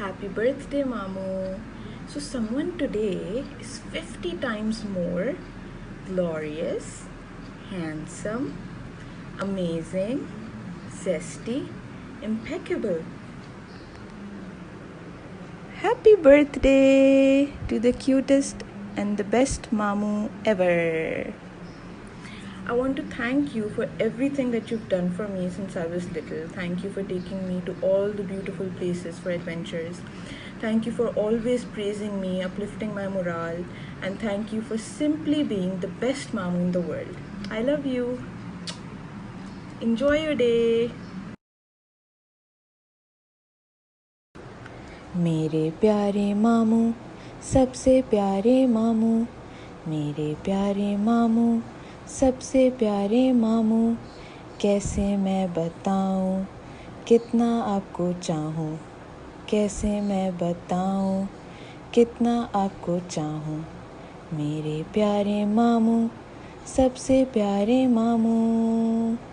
Happy birthday, Mamu. So someone today is 50 times more glorious, handsome, amazing, zesty, impeccable. Happy birthday to the cutest and the best Mamu ever. I want to thank you for everything that you've done for me since I was little. Thank you for taking me to all the beautiful places for adventures. Thank you for always praising me, uplifting my morale, and thank you for simply being the best Mamu in the world. I love you. Enjoy your day. मेरे प्यारे मामू, सबसे प्यारे मामू, मेरे प्यारे मामू, सबसे प्यारे मामू, कैसे मैं बताऊं कितना आपको चाहूं, कैसे मैं बताऊं कितना आपको चाहूं, मेरे प्यारे मामू, सबसे प्यारे मामू।